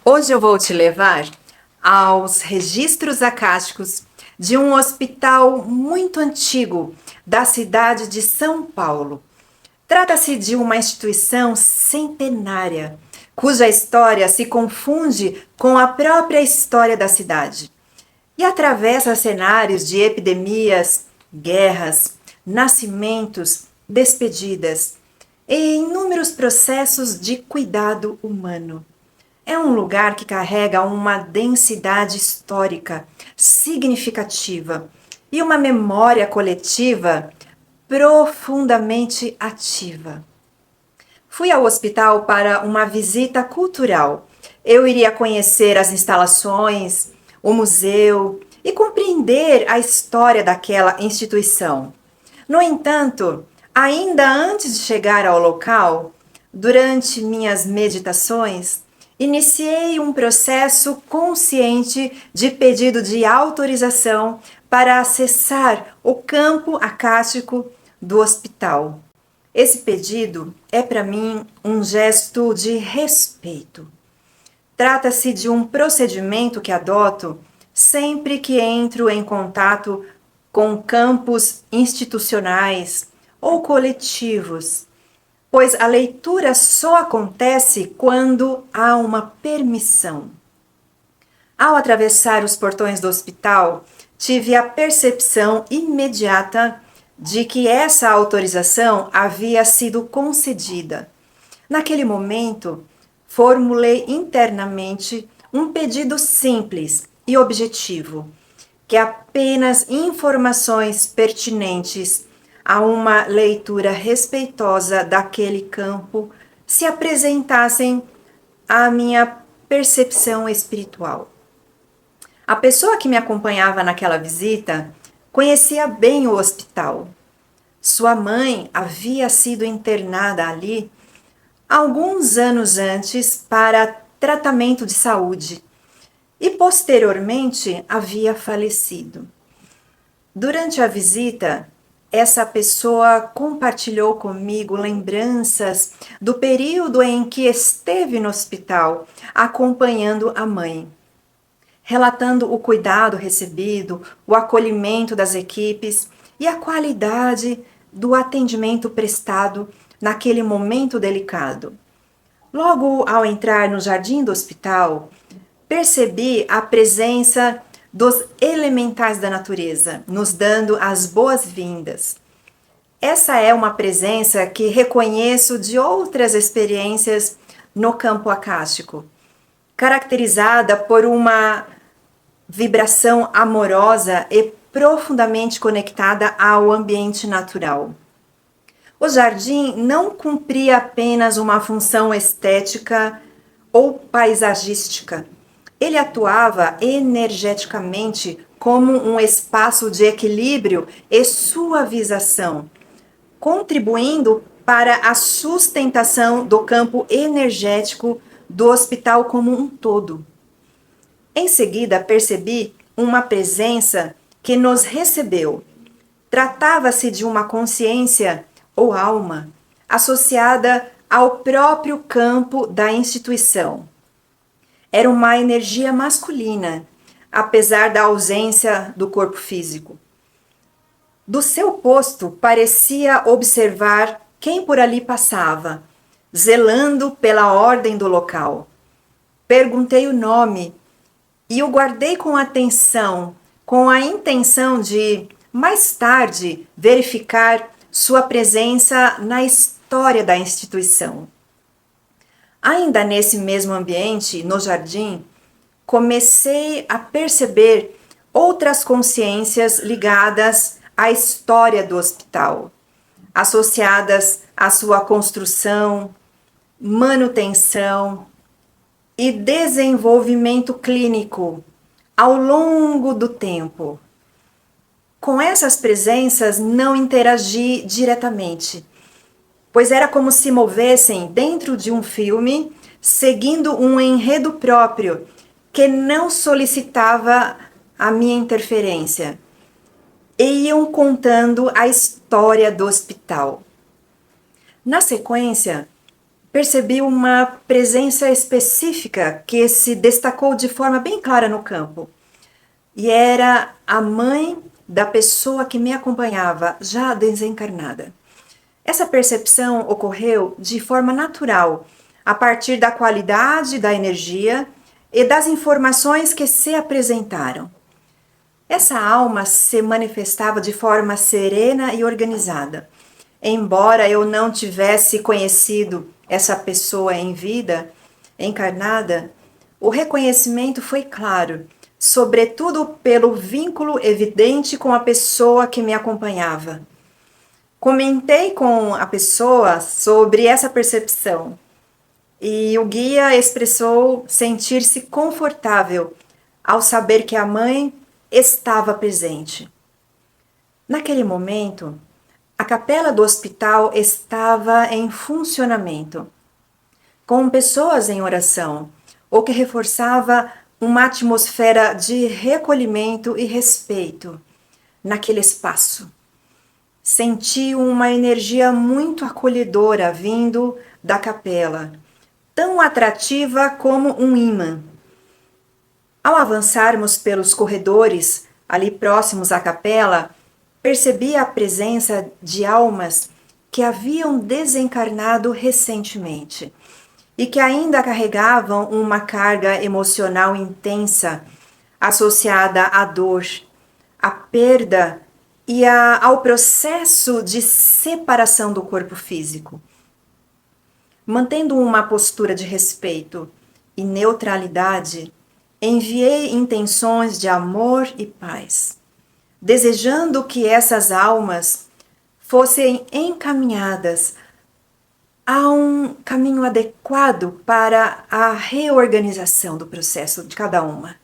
Hoje eu vou te levar aos registros acásticos de um hospital muito antigo da cidade de São Paulo. Trata-se de uma instituição centenária, cuja história se confunde com a própria história da cidade e atravessa cenários de epidemias, guerras, nascimentos, despedidas e inúmeros processos de cuidado humano. É um lugar que carrega uma densidade histórica significativa e uma memória coletiva profundamente ativa. Fui ao hospital para uma visita cultural. Eu iria conhecer as instalações, o museu e compreender a história daquela instituição. No entanto, ainda antes de chegar ao local, durante minhas meditações, iniciei um processo consciente de pedido de autorização para acessar o campo acástico do hospital. Esse pedido é para mim um gesto de respeito. Trata-se de um procedimento que adoto sempre que entro em contato com campos institucionais ou coletivos, pois a leitura só acontece quando há uma permissão. Ao atravessar os portões do hospital, tive a percepção imediata de que essa autorização havia sido concedida. Naquele momento, formulei internamente um pedido simples e objetivo, que apenas informações pertinentes a uma leitura respeitosa daquele campo se apresentassem à minha percepção espiritual. A pessoa que me acompanhava naquela visita conhecia bem o hospital. Sua mãe havia sido internada ali alguns anos antes para tratamento de saúde e posteriormente havia falecido. Durante a visita, essa pessoa compartilhou comigo lembranças do período em que esteve no hospital acompanhando a mãe, relatando o cuidado recebido, o acolhimento das equipes e a qualidade do atendimento prestado naquele momento delicado. Logo ao entrar no jardim do hospital, percebi a presença dos elementais da natureza, nos dando as boas-vindas. Essa é uma presença que reconheço de outras experiências no campo acástico, caracterizada por uma vibração amorosa e profundamente conectada ao ambiente natural. O jardim não cumpria apenas uma função estética ou paisagística. Ele atuava energeticamente como um espaço de equilíbrio e suavização, contribuindo para a sustentação do campo energético do hospital como um todo. Em seguida, percebi uma presença que nos recebeu. Tratava-se de uma consciência ou alma associada ao próprio campo da instituição. Era uma energia masculina, apesar da ausência do corpo físico. Do seu posto, parecia observar quem por ali passava, zelando pela ordem do local. Perguntei o nome e o guardei com atenção, com a intenção de, mais tarde, verificar sua presença na história da instituição. Ainda nesse mesmo ambiente, no jardim, comecei a perceber outras consciências ligadas à história do hospital, associadas à sua construção, manutenção e desenvolvimento clínico ao longo do tempo. Com essas presenças não interagi diretamente, pois era como se movessem dentro de um filme, seguindo um enredo próprio que não solicitava a minha interferência, e iam contando a história do hospital. Na sequência, percebi uma presença específica que se destacou de forma bem clara no campo. E era a mãe da pessoa que me acompanhava, já desencarnada. Essa percepção ocorreu de forma natural, a partir da qualidade da energia e das informações que se apresentaram. Essa alma se manifestava de forma serena e organizada. Embora eu não tivesse conhecido essa pessoa em vida, encarnada, o reconhecimento foi claro, sobretudo pelo vínculo evidente com a pessoa que me acompanhava. Comentei com a pessoa sobre essa percepção e o guia expressou sentir-se confortável ao saber que a mãe estava presente. Naquele momento, a capela do hospital estava em funcionamento, com pessoas em oração, o que reforçava uma atmosfera de recolhimento e respeito naquele espaço. Senti uma energia muito acolhedora vindo da capela, tão atrativa como um ímã. Ao avançarmos pelos corredores, ali próximos à capela, percebi a presença de almas que haviam desencarnado recentemente e que ainda carregavam uma carga emocional intensa associada à dor, à perda e ao processo de separação do corpo físico. Mantendo uma postura de respeito e neutralidade, enviei intenções de amor e paz, desejando que essas almas fossem encaminhadas a um caminho adequado para a reorganização do processo de cada uma.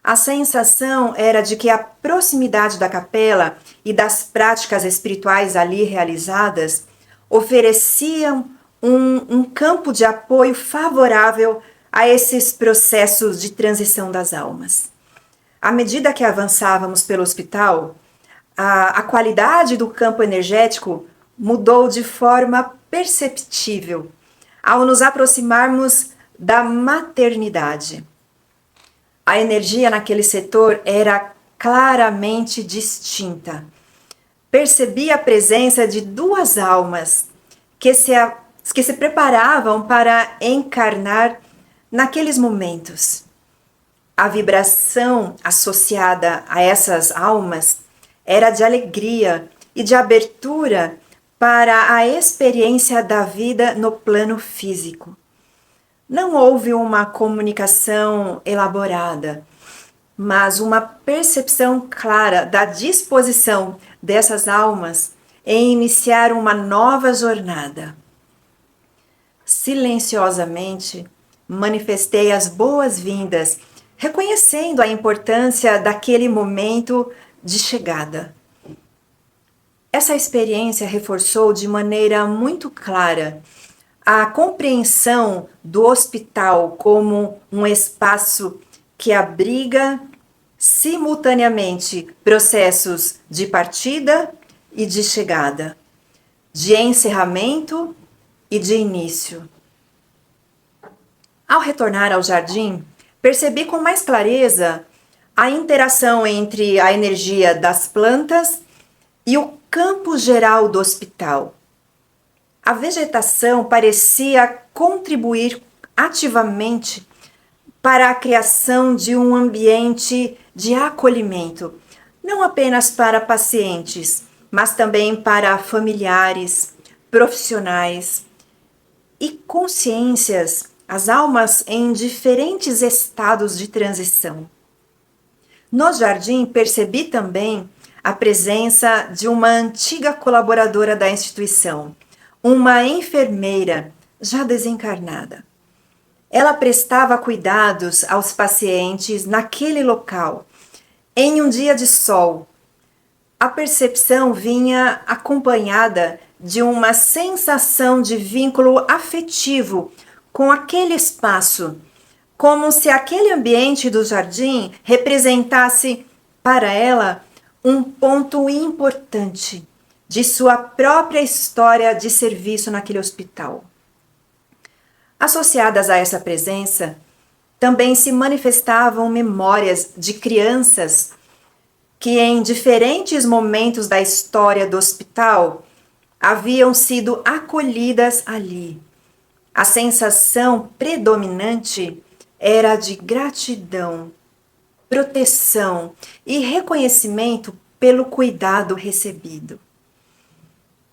A sensação era de que a proximidade da capela e das práticas espirituais ali realizadas ofereciam um campo de apoio favorável a esses processos de transição das almas. À medida que avançávamos pelo hospital, a qualidade do campo energético mudou de forma perceptível ao nos aproximarmos da maternidade. A energia naquele setor era claramente distinta. Percebi a presença de duas almas que se preparavam para encarnar naqueles momentos. A vibração associada a essas almas era de alegria e de abertura para a experiência da vida no plano físico. Não houve uma comunicação elaborada, mas uma percepção clara da disposição dessas almas em iniciar uma nova jornada. Silenciosamente, manifestei as boas-vindas, reconhecendo a importância daquele momento de chegada. Essa experiência reforçou de maneira muito clara a compreensão do hospital como um espaço que abriga simultaneamente processos de partida e de chegada, de encerramento e de início. Ao retornar ao jardim, percebi com mais clareza a interação entre a energia das plantas e o campo geral do hospital. A vegetação parecia contribuir ativamente para a criação de um ambiente de acolhimento, não apenas para pacientes, mas também para familiares, profissionais e consciências, as almas em diferentes estados de transição. No jardim, percebi também a presença de uma antiga colaboradora da instituição, uma enfermeira já desencarnada. Ela prestava cuidados aos pacientes naquele local, em um dia de sol. A percepção vinha acompanhada de uma sensação de vínculo afetivo com aquele espaço, como se aquele ambiente do jardim representasse para ela um ponto importante de sua própria história de serviço naquele hospital. Associadas a essa presença, também se manifestavam memórias de crianças que, em diferentes momentos da história do hospital, haviam sido acolhidas ali. A sensação predominante era de gratidão, proteção e reconhecimento pelo cuidado recebido.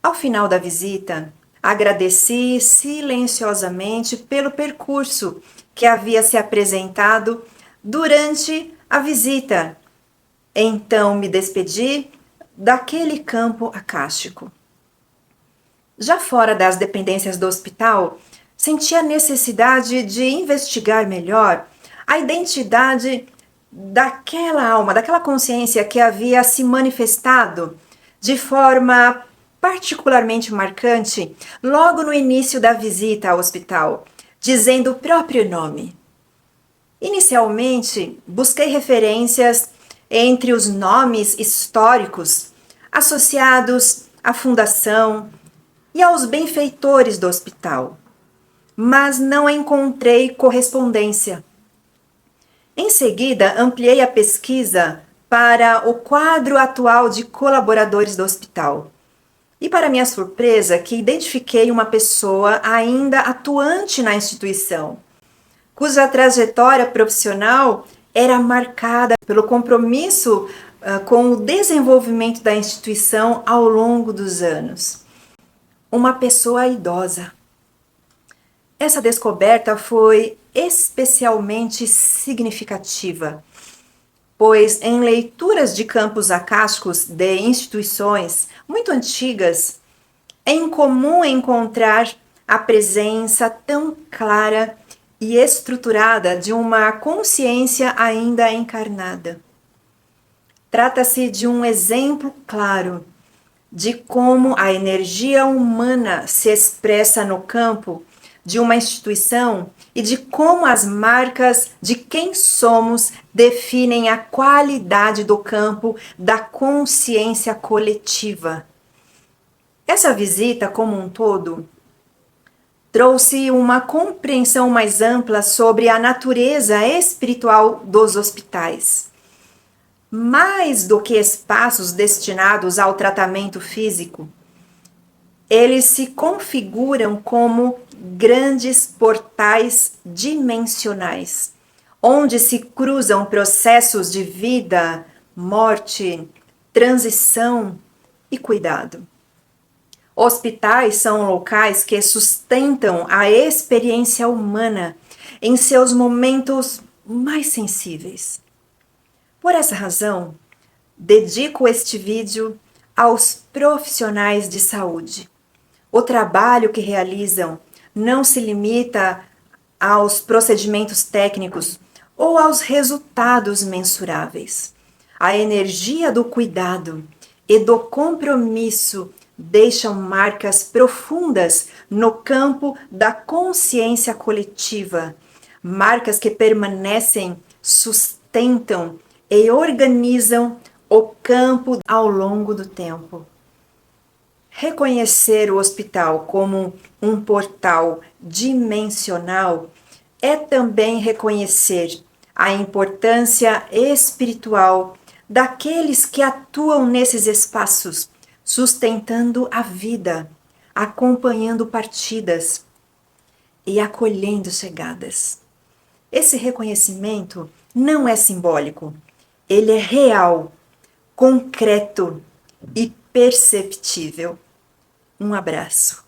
Ao final da visita, agradeci silenciosamente pelo percurso que havia se apresentado durante a visita. Então me despedi daquele campo acástico. Já fora das dependências do hospital, senti a necessidade de investigar melhor a identidade daquela alma, daquela consciência que havia se manifestado de forma particularmente marcante logo no início da visita ao hospital, dizendo o próprio nome. Inicialmente, busquei referências entre os nomes históricos associados à fundação e aos benfeitores do hospital, mas não encontrei correspondência. Em seguida, ampliei a pesquisa para o quadro atual de colaboradores do hospital. E, para minha surpresa, que identifiquei uma pessoa ainda atuante na instituição, cuja trajetória profissional era marcada pelo compromisso com o desenvolvimento da instituição ao longo dos anos. Uma pessoa idosa. Essa descoberta foi especialmente significativa, pois em leituras de campos acásticos de instituições muito antigas, é incomum encontrar a presença tão clara e estruturada de uma consciência ainda encarnada. Trata-se de um exemplo claro de como a energia humana se expressa no campo de uma instituição e de como as marcas de quem somos definem a qualidade do campo da consciência coletiva. Essa visita, como um todo, trouxe uma compreensão mais ampla sobre a natureza espiritual dos hospitais. Mais do que espaços destinados ao tratamento físico, eles se configuram como grandes portais dimensionais, onde se cruzam processos de vida, morte, transição e cuidado. Hospitais são locais que sustentam a experiência humana em seus momentos mais sensíveis. Por essa razão, dedico este vídeo aos profissionais de saúde. O trabalho que realizam não se limita aos procedimentos técnicos ou aos resultados mensuráveis. A energia do cuidado e do compromisso deixam marcas profundas no campo da consciência coletiva, marcas que permanecem, sustentam e organizam o campo ao longo do tempo. Reconhecer o hospital como um portal dimensional é também reconhecer a importância espiritual daqueles que atuam nesses espaços, sustentando a vida, acompanhando partidas e acolhendo chegadas. Esse reconhecimento não é simbólico, ele é real, concreto e perceptível. Um abraço.